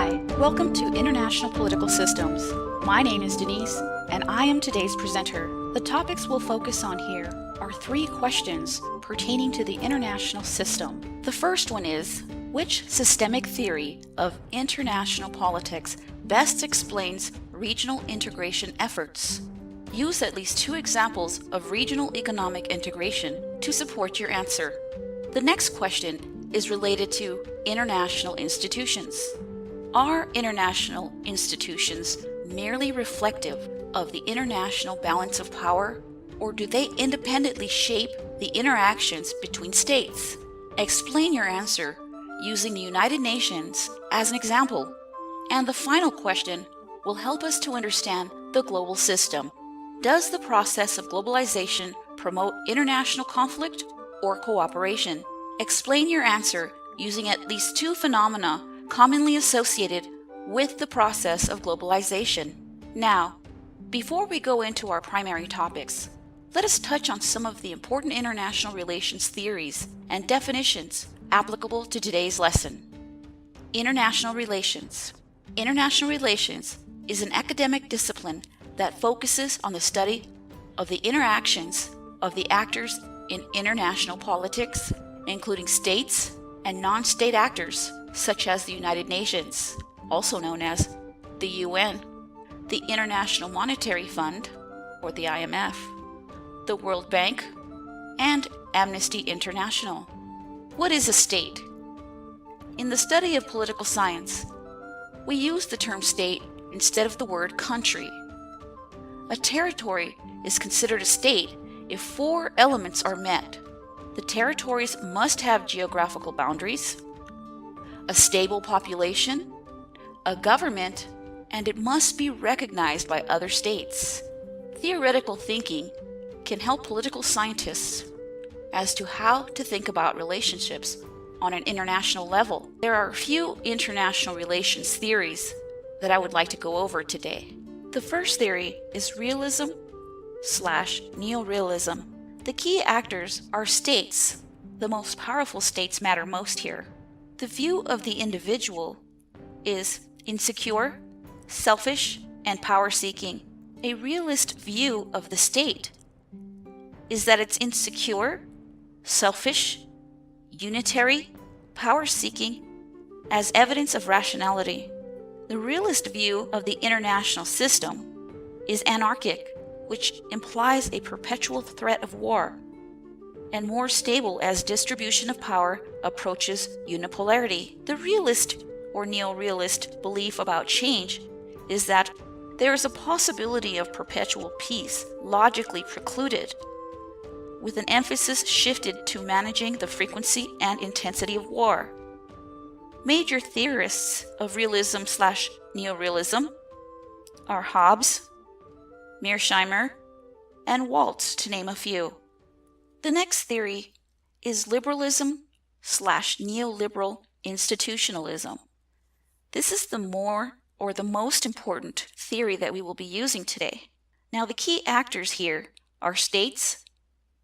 Hi, welcome to International Political Systems. My name is Denise, and I am today's presenter. The topics we'll focus on here are 3 questions pertaining to the international system. The first one is, which systemic theory of international politics best explains regional integration efforts? Use at least 2 examples of regional economic integration to support your answer. The next question is related to international institutions. Are international institutions merely reflective of the international balance of power, or do they independently shape the interactions between states? Explain your answer using the United Nations as an example. And the final question will help us to understand the global system. Does the process of globalization promote international conflict or cooperation? Explain your answer using at least 2 phenomena commonly associated with the process of globalization. Now, before we go into our primary topics, let us touch on some of the important international relations theories and definitions applicable to today's lesson. International relations. International relations is an academic discipline that focuses on the study of the interactions of the actors in international politics, including states and non-state actors such as the United Nations, also known as the UN, the International Monetary Fund, or the IMF, the World Bank, and Amnesty International. What is a state? In the study of political science, we use the term state instead of the word country. A territory is considered a state if 4 elements are met. The territories must have geographical boundaries, a stable population, a government, and it must be recognized by other states. Theoretical thinking can help political scientists as to how to think about relationships on an international level. There are a few international relations theories that I would like to go over today. The first theory is realism/neorealism. The key actors are states. The most powerful states matter most here. The view of the individual is insecure, selfish, and power-seeking. A realist view of the state is that it's insecure, selfish, unitary, power-seeking, as evidence of rationality. The realist view of the international system is anarchic, which implies a perpetual threat of war, and more stable as distribution of power approaches unipolarity. The realist or neo-realist belief about change is that there is a possibility of perpetual peace logically precluded, with an emphasis shifted to managing the frequency and intensity of war. Major theorists of realism/neorealism are Hobbes, Mearsheimer, and Waltz, to name a few. The next theory is liberalism/neoliberal institutionalism. This is the most important theory that we will be using today. Now, the key actors here are states,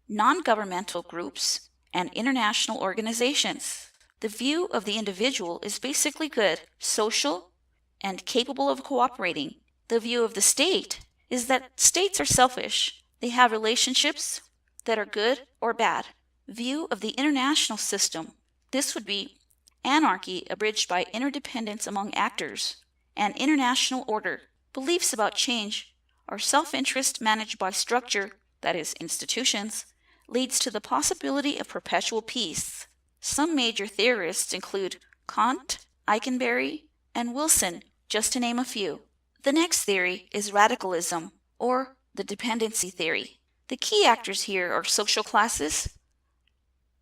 non-governmental groups, and international organizations. The view of the individual is basically good, social, and capable of cooperating. The view of the state is that states are selfish. They have relationships that are good or bad. View of the international system. This would be anarchy abridged by interdependence among actors, and international order. Beliefs about change are self-interest managed by structure, that is, institutions, leads to the possibility of perpetual peace. Some major theorists include Kant, Eikenberry, and Wilson, just to name a few. The next theory is radicalism, or the dependency theory. The key actors here are social classes,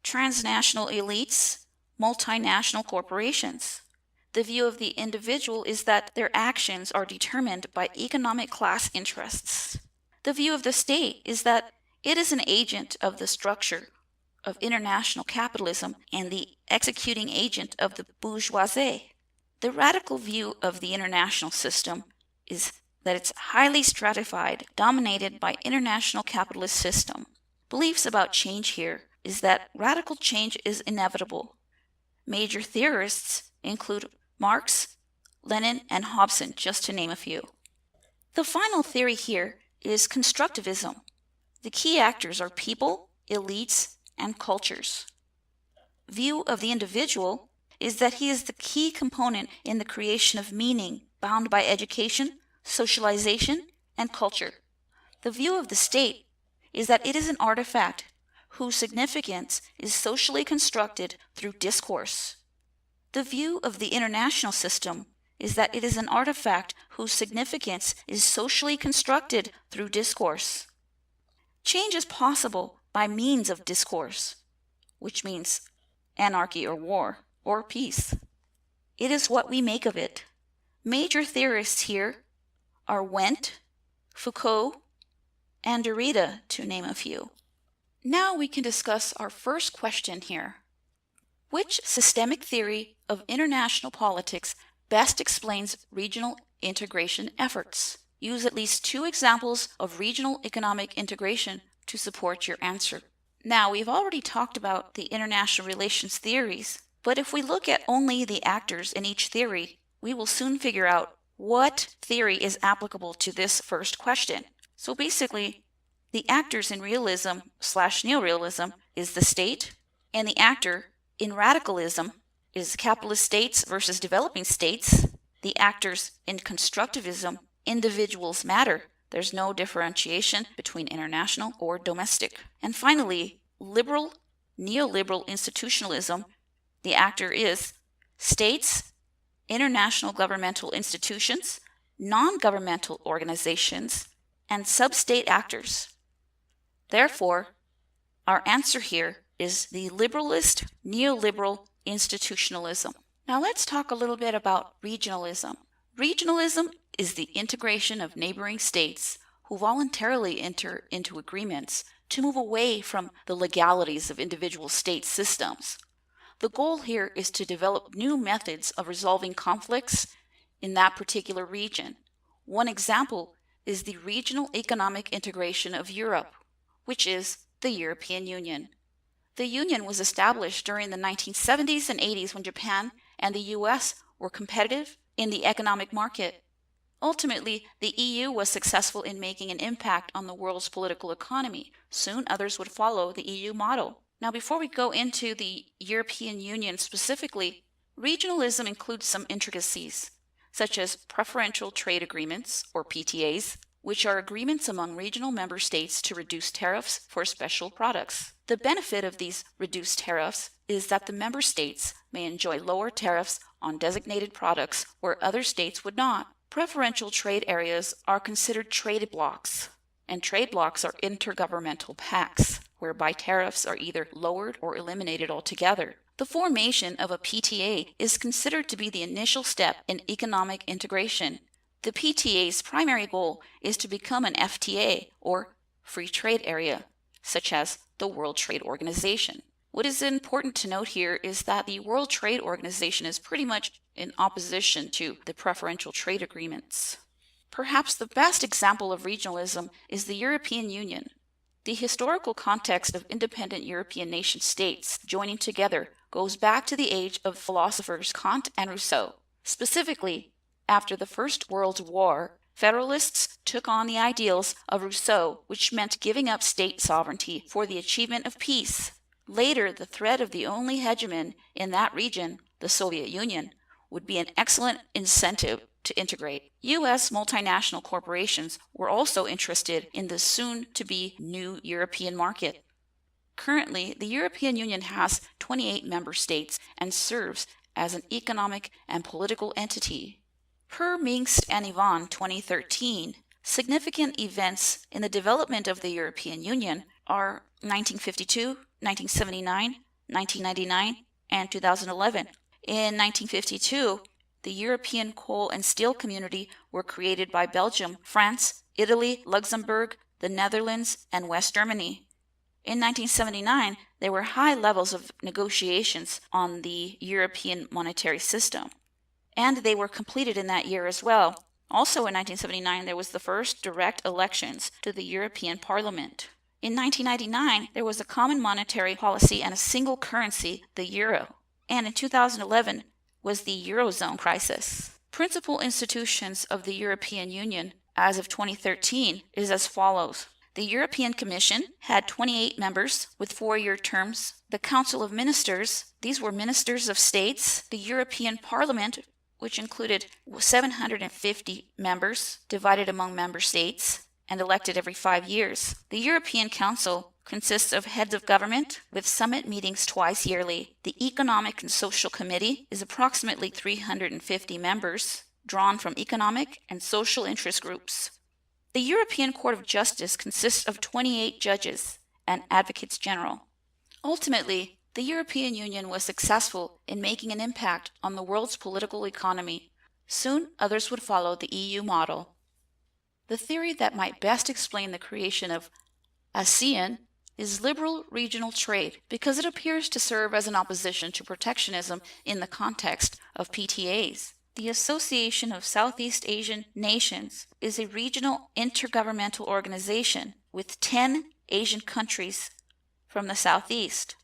transnational elites, multinational corporations. The view of the individual is that their actions are determined by economic class interests. The view of the state is that it is an agent of the structure of international capitalism and the executing agent of the bourgeoisie. The radical view of the international system is that it's highly stratified, dominated by international capitalist system. Beliefs about change here is that radical change is inevitable. Major theorists include Marx, Lenin, and Hobson, just to name a few. The final theory here is constructivism. The key actors are people, elites, and cultures. View of the individual is that he is the key component in the creation of meaning bound by education, socialization, and culture. The view of the state is that it is an artifact whose significance is socially constructed through discourse. The view of the international system is that it is an artifact whose significance is socially constructed through discourse. Change is possible by means of discourse, which means anarchy or war or peace. It is what we make of it. Major theorists here are Wendt, Foucault, and Derrida, to name a few. Now we can discuss our first question here. Which systemic theory of international politics best explains regional integration efforts? Use at least 2 examples of regional economic integration to support your answer. Now, we've already talked about the international relations theories, but if we look at only the actors in each theory, we will soon figure out what theory is applicable to this first question. So basically, the actors in realism/neorealism is the state, and the actor in radicalism is capitalist states versus developing states. The actors in constructivism, individuals matter. There's no differentiation between international or domestic. And finally, liberal, neoliberal institutionalism, the actor is states, international governmental institutions, non-governmental organizations, and sub-state actors. Therefore, our answer here is the liberalist, neoliberal institutionalism. Now let's talk a little bit about regionalism. Regionalism is the integration of neighboring states who voluntarily enter into agreements to move away from the legalities of individual state systems. The goal here is to develop new methods of resolving conflicts in that particular region. One example is the regional economic integration of Europe, which is the European Union. The Union was established during the 1970s and 80s when Japan and the US were competitive in the economic market. Ultimately, the EU was successful in making an impact on the world's political economy. Soon others would follow the EU model. Now, before we go into the European Union specifically, regionalism includes some intricacies, such as preferential trade agreements, or PTAs, which are agreements among regional member states to reduce tariffs for special products. The benefit of these reduced tariffs is that the member states may enjoy lower tariffs on designated products where other states would not. Preferential trade areas are considered trade blocs, and trade blocs are intergovernmental pacts, whereby tariffs are either lowered or eliminated altogether. The formation of a PTA is considered to be the initial step in economic integration. The PTA's primary goal is to become an FTA, or free trade area, such as the World Trade Organization. What is important to note here is that the World Trade Organization is pretty much in opposition to the preferential trade agreements. Perhaps the best example of regionalism is the European Union. The historical context of independent European nation states joining together goes back to the age of philosophers Kant and Rousseau. Specifically, after the First World War, Federalists took on the ideals of Rousseau, which meant giving up state sovereignty for the achievement of peace. Later, the threat of the only hegemon in that region, the Soviet Union, would be an excellent incentive to integrate. U.S. multinational corporations were also interested in the soon-to-be new European market. Currently, the European Union has 28 member states and serves as an economic and political entity. Per Mingst and Ivan 2013, significant events in the development of the European Union are 1952, 1979, 1999, and 2011. In 1952, the European Coal and Steel Community were created by Belgium, France, Italy, Luxembourg, the Netherlands, and West Germany. In 1979, there were high levels of negotiations on the European monetary system, and they were completed in that year as well. Also in 1979, there was the first direct elections to the European Parliament. In 1999, there was a common monetary policy and a single currency, the euro. And in 2011 was the Eurozone crisis. principal institutions of the European Union as of 2013 is as follows. The European Commission had 28 members with 4-year terms. The Council of Ministers, these were ministers of states. The European Parliament, which included 750 members divided among member states and elected every 5 years. The European Council consists of heads of government with summit meetings twice yearly. The Economic and Social Committee is approximately 350 members drawn from economic and social interest groups. The European Court of Justice consists of 28 judges and advocates general. Ultimately, the European Union was successful in making an impact on the world's political economy. Soon, others would follow the EU model. The theory that might best explain the creation of ASEAN is liberal regional trade because it appears to serve as an opposition to protectionism in the context of PTAs. The Association of Southeast Asian Nations is a regional intergovernmental organization with 10 Asian countries from the Southeast.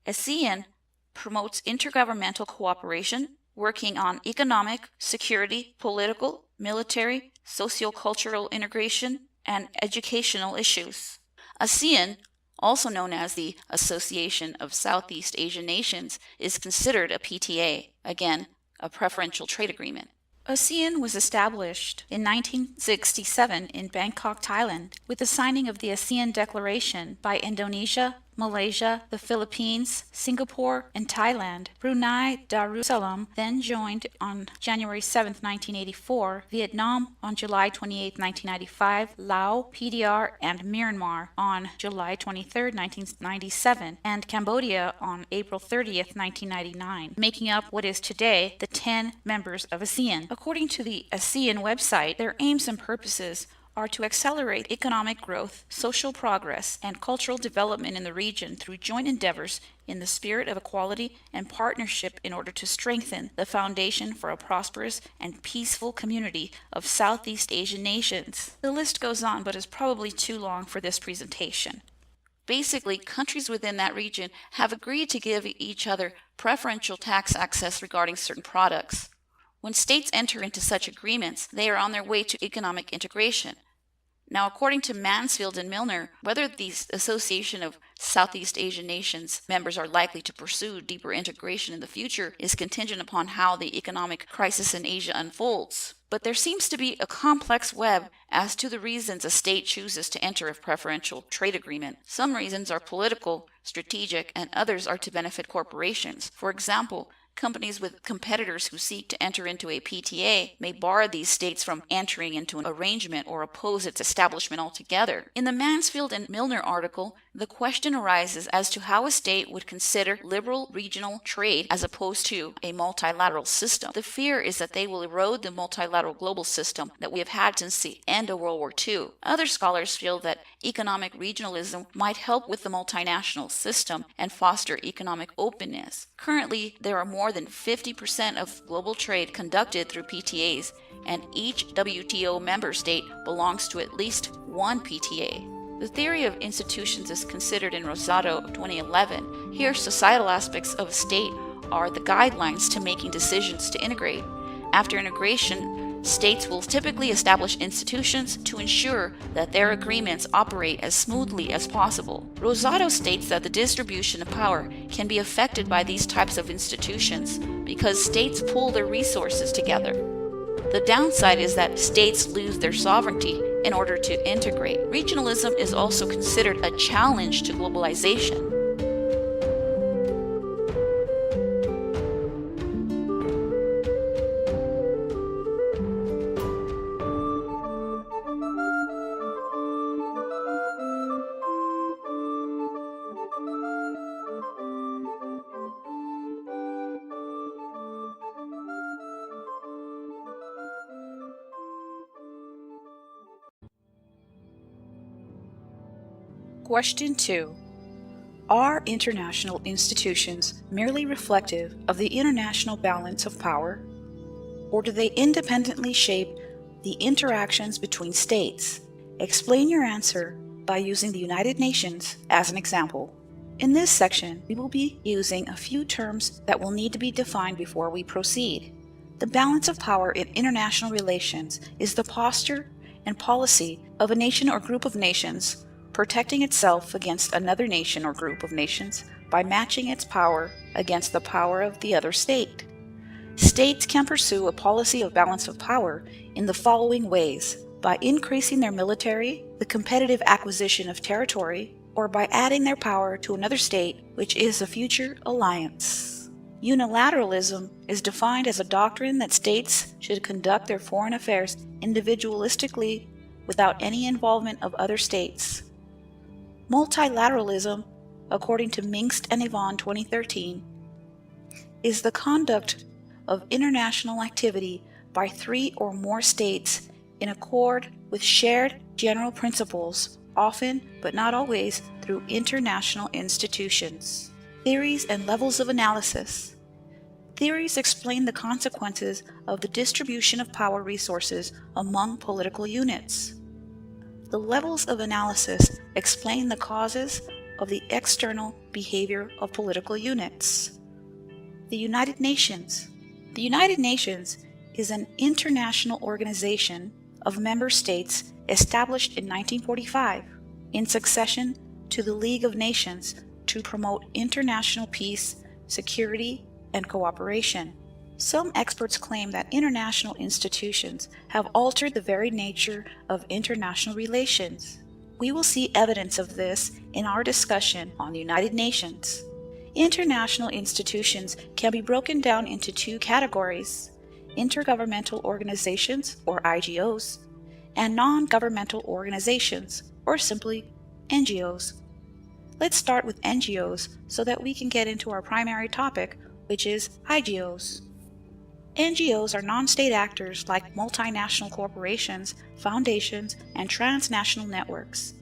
ASEAN promotes intergovernmental cooperation, working on economic, security, political, military, socio-cultural integration, and educational issues. ASEAN, also known as the Association of Southeast Asian Nations, is considered a PTA, again, a preferential trade agreement. ASEAN was established in 1967 in Bangkok, Thailand, with the signing of the ASEAN Declaration by Indonesia, Malaysia, the Philippines, Singapore, and Thailand. Brunei Darussalam then joined on January 7, 1984, Vietnam on July 28, 1995, Laos, PDR, and Myanmar on July 23, 1997, and Cambodia on April 30, 1999, making up what is today the 10 members of ASEAN. According to the ASEAN website, their aims and purposes are to accelerate economic growth, social progress, and cultural development in the region through joint endeavors in the spirit of equality and partnership in order to strengthen the foundation for a prosperous and peaceful community of Southeast Asian nations. The list goes on, but is probably too long for this presentation. Basically, countries within that region have agreed to give each other preferential tax access regarding certain products. When states enter into such agreements, they are on their way to economic integration. Now, according to Mansfield and Milner, whether the Association of Southeast Asian Nations members are likely to pursue deeper integration in the future is contingent upon how the economic crisis in Asia unfolds. But there seems to be a complex web as to the reasons a state chooses to enter a preferential trade agreement. Some reasons are political, strategic, and others are to benefit corporations. For example, companies with competitors who seek to enter into a PTA may bar these states from entering into an arrangement or oppose its establishment altogether. In the Mansfield and Milner article, the question arises as to how a state would consider liberal regional trade as opposed to a multilateral system. The fear is that they will erode the multilateral global system that we have had since the end of World War II. Other scholars feel that economic regionalism might help with the multinational system and foster economic openness. Currently, there are more than 50% of global trade conducted through PTAs, and each WTO member state belongs to at least one PTA. The theory of institutions is considered in Rosado of 2011. Here, societal aspects of a state are the guidelines to making decisions to integrate. After integration, states will typically establish institutions to ensure that their agreements operate as smoothly as possible. Rosado states that the distribution of power can be affected by these types of institutions because states pool their resources together. The downside is that states lose their sovereignty in order to integrate. Regionalism is also considered a challenge to globalization. Question 2. Are international institutions merely reflective of the international balance of power, or do they independently shape the interactions between states? Explain your answer by using the United Nations as an example. In this section, we will be using a few terms that will need to be defined before we proceed. The balance of power in international relations is the posture and policy of a nation or group of nations protecting itself against another nation or group of nations by matching its power against the power of the other state. States can pursue a policy of balance of power in the following ways: by increasing their military, the competitive acquisition of territory, or by adding their power to another state which is a future alliance. Unilateralism is defined as a doctrine that states should conduct their foreign affairs individualistically without any involvement of other states. Multilateralism, according to Mingst and Yvonne 2013, is the conduct of international activity by 3 or more states in accord with shared general principles, often but not always through international institutions. Theories and levels of analysis. Theories explain the consequences of the distribution of power resources among political units. The levels of analysis explain the causes of the external behavior of political units. The United Nations. The United Nations is an international organization of member states established in 1945 in succession to the League of Nations to promote international peace, security, and cooperation. Some experts claim that international institutions have altered the very nature of international relations. We will see evidence of this in our discussion on the United Nations. International institutions can be broken down into 2 categories: intergovernmental organizations, or IGOs, and non-governmental organizations, or simply NGOs. Let's start with NGOs so that we can get into our primary topic, which is IGOs. NGOs are non-state actors like multinational corporations, foundations, and transnational networks.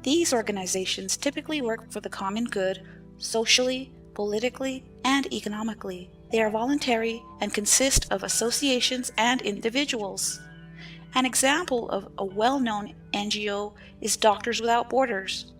These organizations typically work for the common good, socially, politically, and economically. They are voluntary and consist of associations and individuals. An example of a well-known NGO is Doctors Without Borders.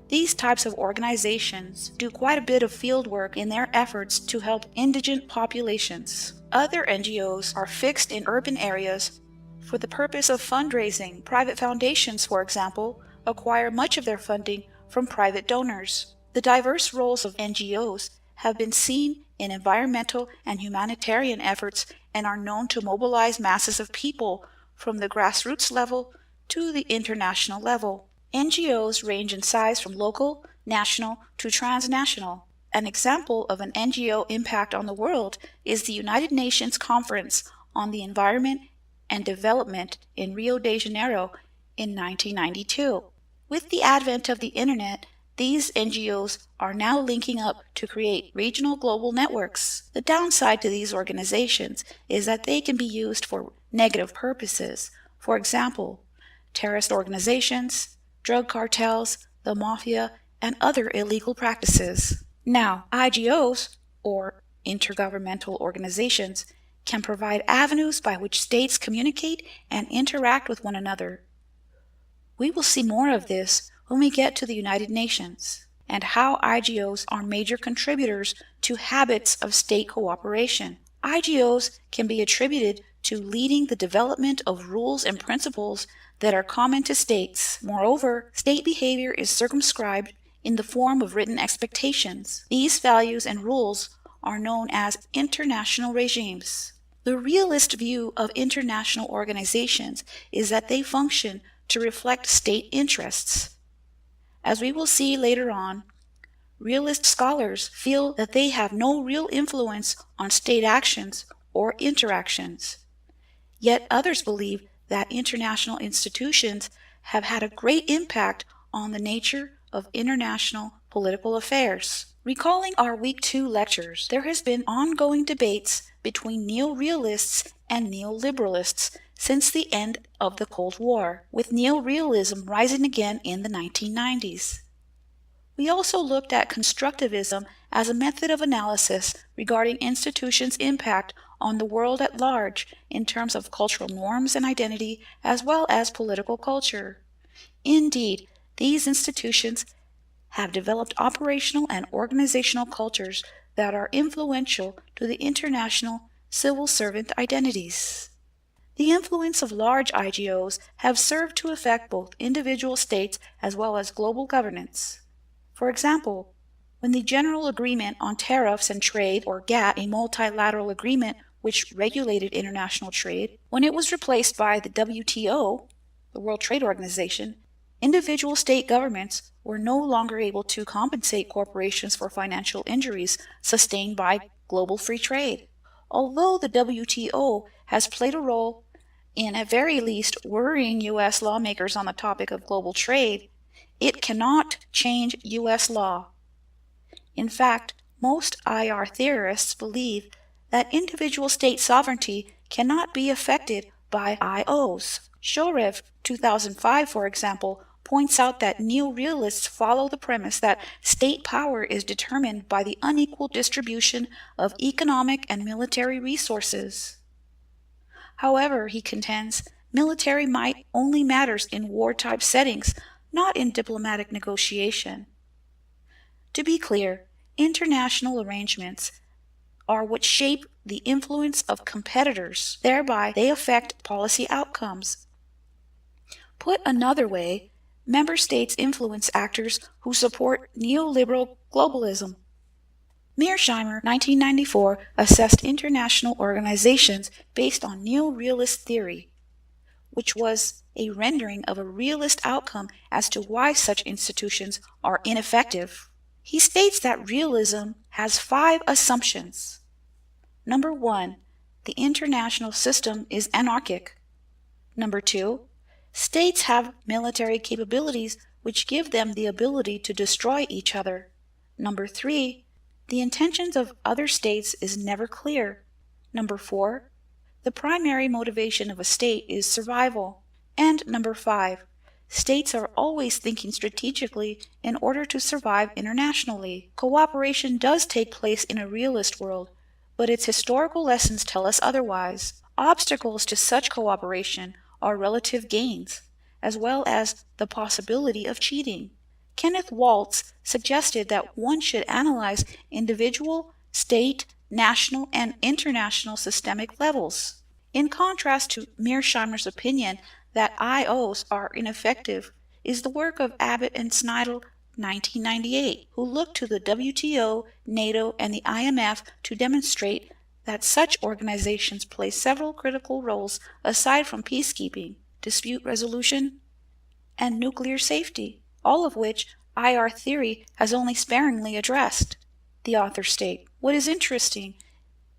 These types of organizations do quite a bit of field work in their efforts to help indigent populations. Other NGOs are fixed in urban areas for the purpose of fundraising. Private foundations, for example, acquire much of their funding from private donors. The diverse roles of NGOs have been seen in environmental and humanitarian efforts and are known to mobilize masses of people from the grassroots level to the international level. NGOs range in size from local, national, to transnational. An example of an NGO impact on the world is the United Nations Conference on the Environment and Development in Rio de Janeiro in 1992. With the advent of the Internet, these NGOs are now linking up to create regional global networks. The downside to these organizations is that they can be used for negative purposes. For example, terrorist organizations, drug cartels, the mafia, and other illegal practices. Now, IGOs, or intergovernmental organizations, can provide avenues by which states communicate and interact with one another. We will see more of this when we get to the United Nations, and how IGOs are major contributors to habits of state cooperation. IGOs can be attributed to leading the development of rules and principles that are common to states. Moreover, state behavior is circumscribed in the form of written expectations. These values and rules are known as international regimes. The realist view of international organizations is that they function to reflect state interests. As we will see later on, realist scholars feel that they have no real influence on state actions or interactions. Yet others believe that international institutions have had a great impact on the nature of international political affairs. Recalling our Week 2 lectures, there has been ongoing debates between neo-realists and neo-liberalists since the end of the Cold War, with neo-realism rising again in the 1990s. We also looked at constructivism as a method of analysis regarding institutions' impact on the world at large in terms of cultural norms and identity, as well as political culture. Indeed, these institutions have developed operational and organizational cultures that are influential to the international civil servant identities. The influence of large IGOs have served to affect both individual states as well as global governance. For example, when the General Agreement on Tariffs and Trade, or GATT, a multilateral agreement which regulated international trade, when it was replaced by the WTO, the World Trade Organization, individual state governments were no longer able to compensate corporations for financial injuries sustained by global free trade. Although the WTO has played a role in, at very least, worrying U.S. lawmakers on the topic of global trade, it cannot change U.S. law. In fact, most IR theorists believe that individual state sovereignty cannot be affected by IOs. Shorev, 2005, for example, points out that neo-realists follow the premise that state power is determined by the unequal distribution of economic and military resources. However, he contends, military might only matters in war-type settings, not in diplomatic negotiation. To be clear, international arrangements are what shape the influence of competitors. Thereby, they affect policy outcomes. Put another way, member states influence actors who support neoliberal globalism. Mearsheimer, 1994, assessed international organizations based on neo-realist theory, which was a rendering of a realist outcome as to why such institutions are ineffective. He states that realism has 5 assumptions. Number 1, the international system is anarchic. Number 2, states have military capabilities which give them the ability to destroy each other. Number 3, the intentions of other states is never clear. Number 4, the primary motivation of a state is survival. And number 5, states are always thinking strategically in order to survive internationally. Cooperation does take place in a realist world, but its historical lessons tell us otherwise. Obstacles to such cooperation are relative gains, as well as the possibility of cheating. Kenneth Waltz suggested that one should analyze individual, state, national, and international systemic levels. In contrast to Mearsheimer's opinion that IOs are ineffective is the work of Abbott and Sneidl, 1998, who looked to the WTO, NATO, and the IMF to demonstrate that such organizations play several critical roles aside from peacekeeping, dispute resolution, and nuclear safety, all of which IR theory has only sparingly addressed. The authors state, "What is interesting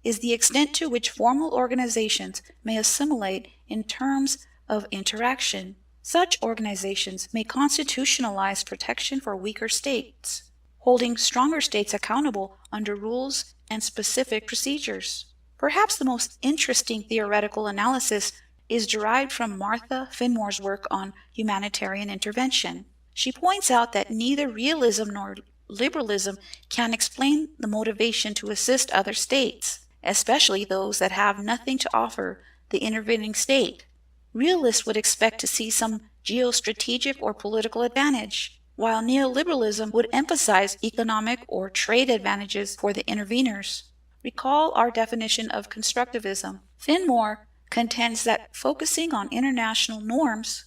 is the extent to which formal organizations may assimilate in terms of interaction. Such organizations may constitutionalize protection for weaker states, holding stronger states accountable under rules and specific procedures." Perhaps the most interesting theoretical analysis is derived from Martha Finmore's work on humanitarian intervention. She points out that neither realism nor liberalism can explain the motivation to assist other states, especially those that have nothing to offer the intervening state. Realists would expect to see some geostrategic or political advantage, while neoliberalism would emphasize economic or trade advantages for the interveners. Recall our definition of constructivism. Finmore contends that focusing on international norms,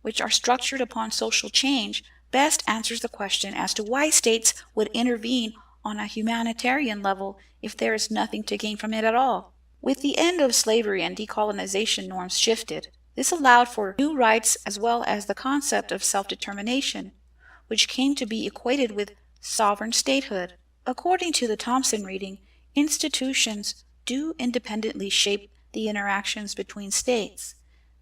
which are structured upon social change, best answers the question as to why states would intervene on a humanitarian level if there is nothing to gain from it at all. With the end of slavery and decolonization, norms shifted. This allowed for new rights as well as the concept of self-determination, which came to be equated with sovereign statehood. According to the Thompson reading, institutions do independently shape the interactions between states.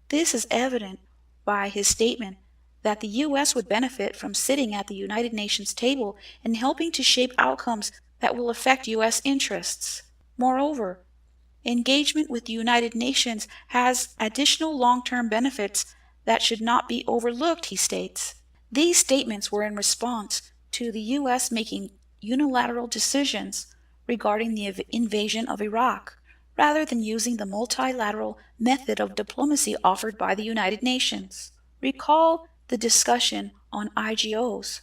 This is evident by his statement that the U.S. would benefit from sitting at the United Nations table and helping to shape outcomes that will affect U.S. interests. Moreover, engagement with the United Nations has additional long-term benefits that should not be overlooked, he states. These statements were in response to the U.S. making unilateral decisions regarding the invasion of Iraq, rather than using the multilateral method of diplomacy offered by the United Nations. Recall the discussion on IGOs,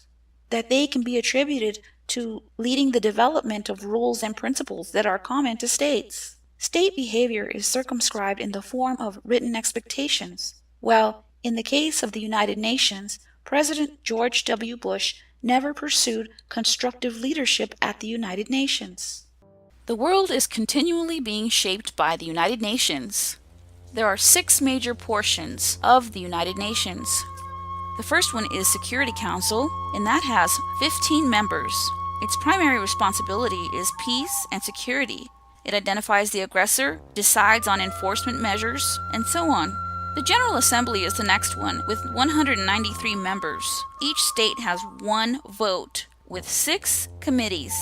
that they can be attributed to leading the development of rules and principles that are common to states. State behavior is circumscribed in the form of written expectations. Well, in the case of the United Nations, President George W. Bush never pursued constructive leadership at the United Nations. The world is continually being shaped by the United Nations. There are 6 major portions of the United Nations. The first one is Security Council, and that has 15 members. Its primary responsibility is peace and security. It identifies the aggressor, decides on enforcement measures, and so on. The General Assembly is the next one, with 193 members. Each state has 1 vote, with 6 committees.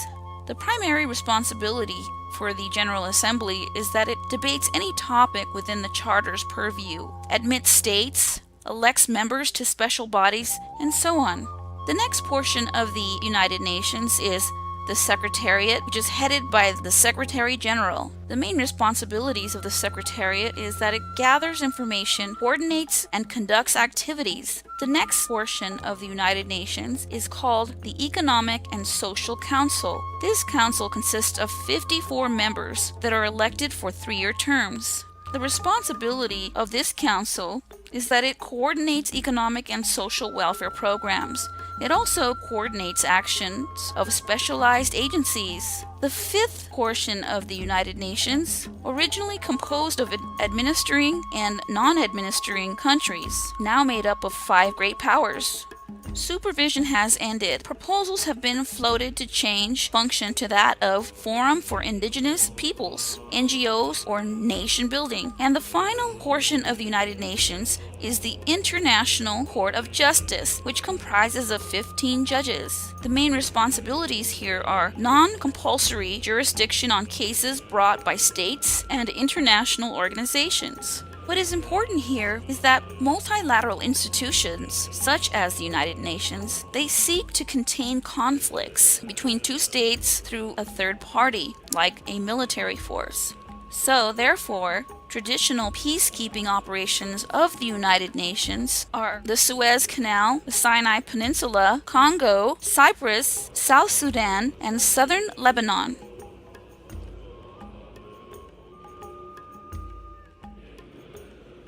The primary responsibility for the General Assembly is that it debates any topic within the Charter's purview, admits states, elects members to special bodies, and so on. The next portion of the United Nations is the Secretariat, which is headed by the Secretary General. The main responsibilities of the Secretariat is that it gathers information, coordinates, and conducts activities. The next portion of the United Nations is called the Economic and Social Council. This council consists of 54 members that are elected for 3-year terms. The responsibility of this council is that it coordinates economic and social welfare programs. It also coordinates actions of specialized agencies. The 5th portion of the United Nations, originally composed of administering and non-administering countries, now made up of 5 great powers. Supervision has ended. Proposals have been floated to change function to that of Forum for Indigenous Peoples, NGOs, or nation building. And the final portion of the United Nations is the International Court of Justice, which comprises of 15 judges. The main responsibilities here are non-compulsory jurisdiction on cases brought by states and international organizations. What is important here is that multilateral institutions, such as the United Nations, they seek to contain conflicts between 2 states through a third party, like a military force. So, therefore, traditional peacekeeping operations of the United Nations are the Suez Canal, the Sinai Peninsula, Congo, Cyprus, South Sudan, and southern Lebanon.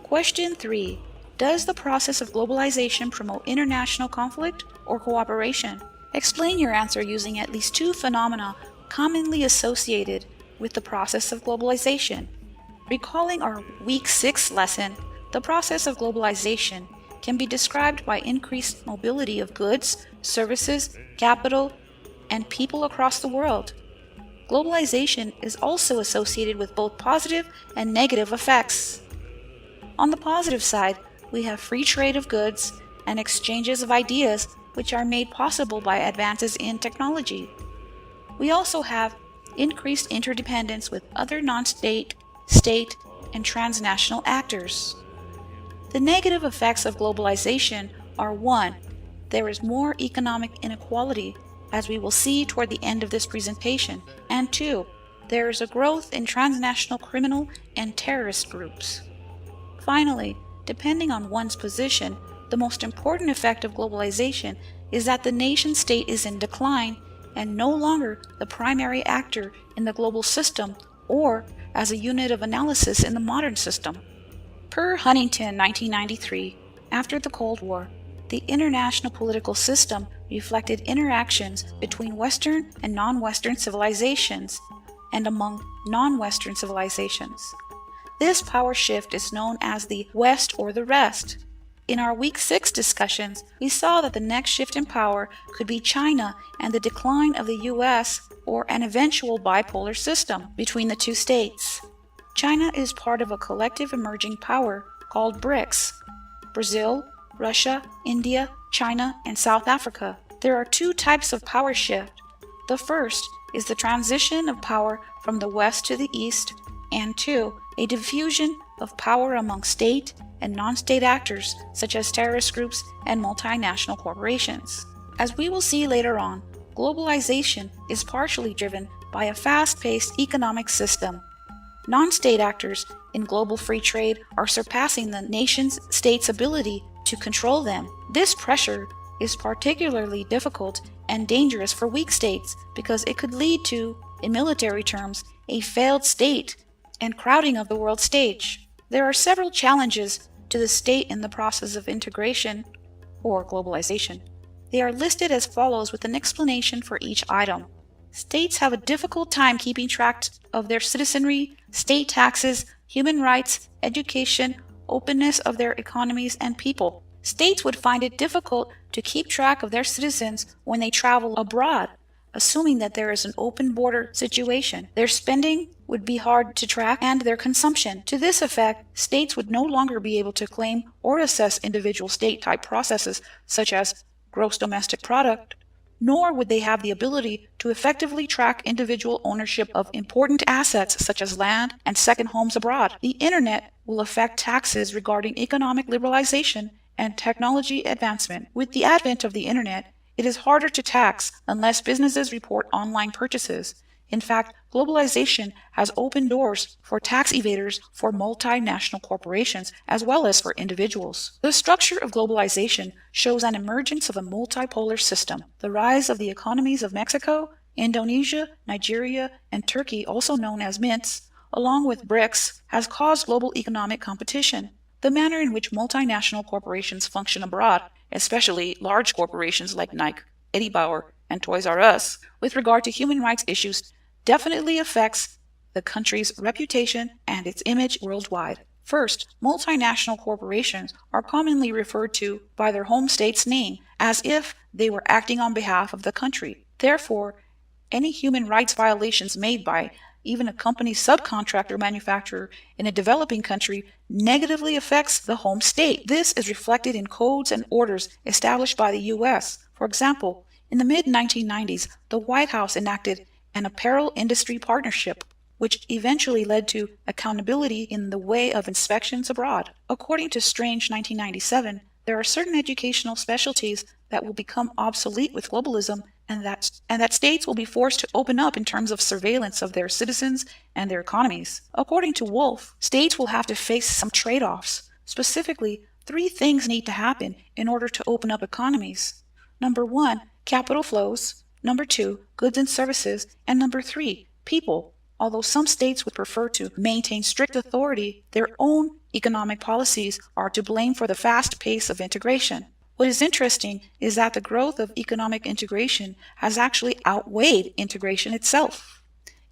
Question 3. Does the process of globalization promote international conflict or cooperation? Explain your answer using at least 2 phenomena commonly associated with the process of globalization. Recalling our Week 6 lesson, the process of globalization can be described by increased mobility of goods, services, capital, and people across the world. Globalization is also associated with both positive and negative effects. On the positive side, we have free trade of goods and exchanges of ideas which are made possible by advances in technology. We also have increased interdependence with other non-state, state, and transnational actors. The negative effects of globalization are 1. There is more economic inequality, as we will see toward the end of this presentation, and 2. There is a growth in transnational criminal and terrorist groups. Finally, depending on one's position, the most important effect of globalization is that the nation-state is in decline and no longer the primary actor in the global system or as a unit of analysis in the modern system. Per Huntington, 1993, after the Cold War, the international political system reflected interactions between Western and non-Western civilizations and among non-Western civilizations. This power shift is known as the West or the Rest. In our Week 6 discussions, we saw that the next shift in power could be China and the decline of the US or an eventual bipolar system between the 2 states. China is part of a collective emerging power called BRICS: Brazil, Russia, India, China, and South Africa. There are 2 types of power shift. The first is the transition of power from the West to the East, and 2, a diffusion of power among state and non-state actors such as terrorist groups and multinational corporations. As we will see later on, globalization is partially driven by a fast-paced economic system. Non-state actors in global free trade are surpassing the nation-state's ability to control them. This pressure is particularly difficult and dangerous for weak states because it could lead to, in military terms, a failed state and crowding of the world stage. There are several challenges to the state in the process of integration or globalization. They are listed as follows with an explanation for each item. States have a difficult time keeping track of their citizenry, state taxes, human rights, education, openness of their economies, and people. States would find it difficult to keep track of their citizens when they travel abroad, assuming that there is an open border situation. Their spending would be hard to track and their consumption. To this effect, states would no longer be able to claim or assess individual state-type processes such as gross domestic product, nor would they have the ability to effectively track individual ownership of important assets such as land and second homes abroad. The internet will affect taxes regarding economic liberalization and technology advancement. With the advent of the internet, it is harder to tax unless businesses report online purchases. In fact, globalization has opened doors for tax evaders for multinational corporations as well as for individuals. The structure of globalization shows an emergence of a multipolar system. The rise of the economies of Mexico, Indonesia, Nigeria, and Turkey, also known as MINTs, along with BRICS, has caused global economic competition. The manner in which multinational corporations function abroad, especially large corporations like Nike, Eddie Bauer, and Toys R Us, with regard to human rights issues, definitely affects the country's reputation and its image worldwide. First, multinational corporations are commonly referred to by their home state's name as if they were acting on behalf of the country. Therefore, any human rights violations made by even a company's subcontractor manufacturer in a developing country negatively affects the home state. This is reflected in codes and orders established by the U.S. For example, in the mid-1990s, the White House enacted an apparel industry partnership, which eventually led to accountability in the way of inspections abroad. According to Strange 1997, there are certain educational specialties that will become obsolete with globalism and that states will be forced to open up in terms of surveillance of their citizens and their economies. According to Wolf, states will have to face some trade-offs. Specifically, 3 things need to happen in order to open up economies. Number 1, capital flows. Number 2, goods and services. And number 3, people. Although some states would prefer to maintain strict authority, their own economic policies are to blame for the fast pace of integration. What is interesting is that the growth of economic integration has actually outweighed integration itself.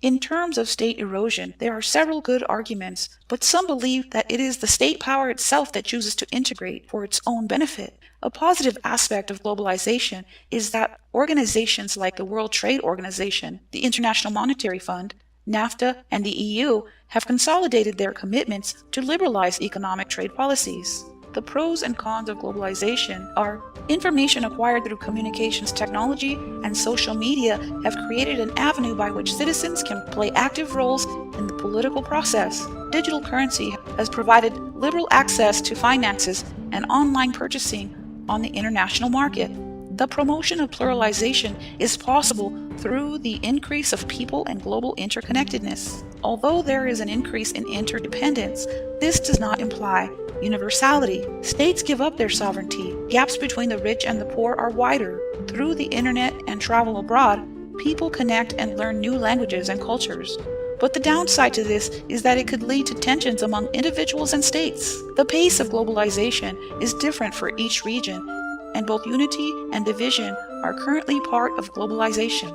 In terms of state erosion, there are several good arguments, but some believe that it is the state power itself that chooses to integrate for its own benefit. A positive aspect of globalization is that organizations like the World Trade Organization, the International Monetary Fund, NAFTA, and the EU have consolidated their commitments to liberalize economic trade policies. The pros and cons of globalization are information acquired through communications technology and social media have created an avenue by which citizens can play active roles in the political process. Digital currency has provided liberal access to finances and online purchasing on the international market. The promotion of pluralization is possible through the increase of people and global interconnectedness. Although there is an increase in interdependence, this does not imply universality. States give up their sovereignty. Gaps between the rich and the poor are wider. Through the internet and travel abroad, people connect and learn new languages and cultures. But the downside to this is that it could lead to tensions among individuals and states. The pace of globalization is different for each region, and both unity and division are currently part of globalization.